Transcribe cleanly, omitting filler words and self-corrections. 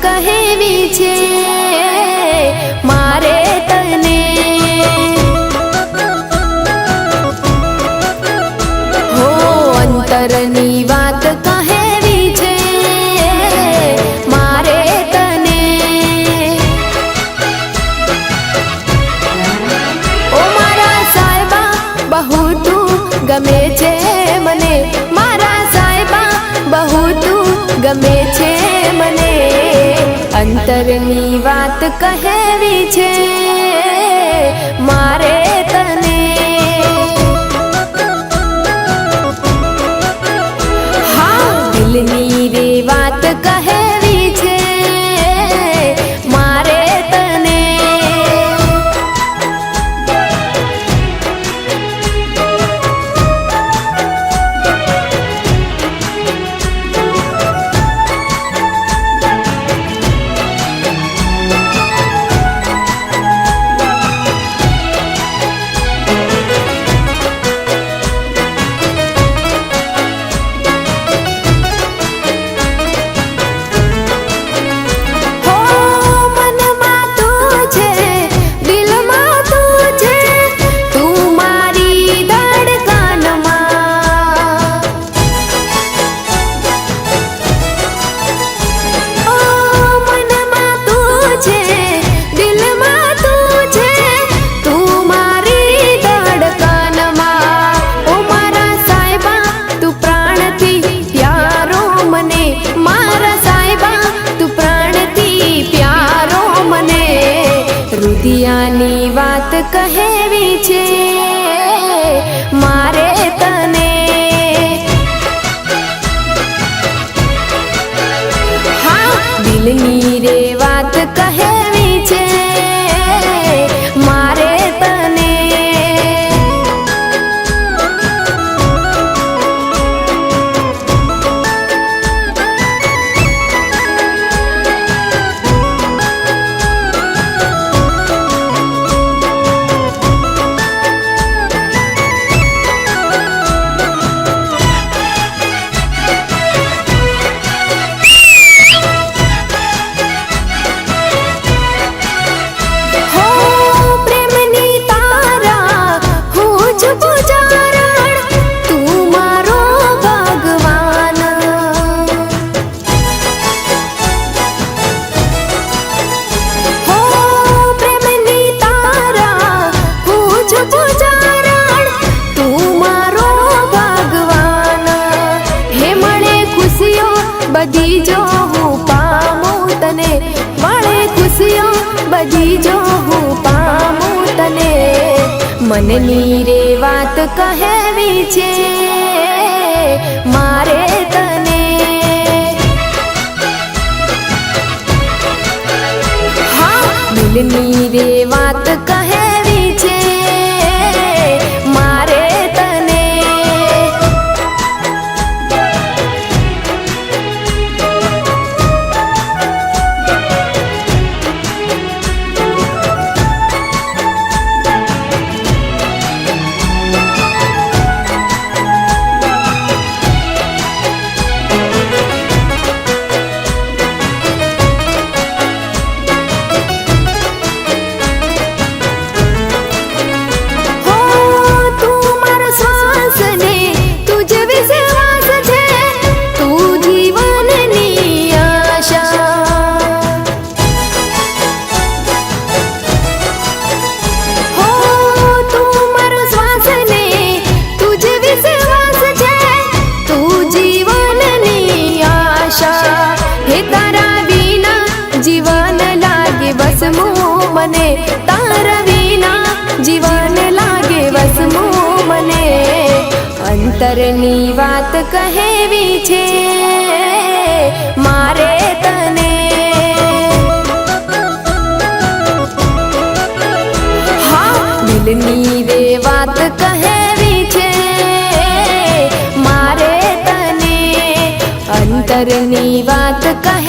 કહેવી છે મારે તને। હો અંતરની વાત કહેવી છે મારે તને। ઓ મારા સાહેબા બહુ તું ગમે છે મને, મારા સાહેબા બહુ તું ગમે છે મને। અંતરની વાત કહેવી છે મારે તને। હા દિલની રે વાત કહેવી છે મારે તને। રુદિયાની વાત કહેવી છે મારે તને। હા દિલની રે વાત કહેવી છે મારે તને। બધી જો હું પામું તને, મળે ખુશીઓ બધી જો હું પામું તને। મનની રે વાત કહેવી છે મારે તને। હા દિલની રે વાત કહેવી છે મારે તને। મને તારા વિના જીવન લાગે વસમું મને। અંતરની વાત કહેવી છે મારે તને। હા દિલની રે વાત કહેવી છે મારે તને। અંતરની વાત કહે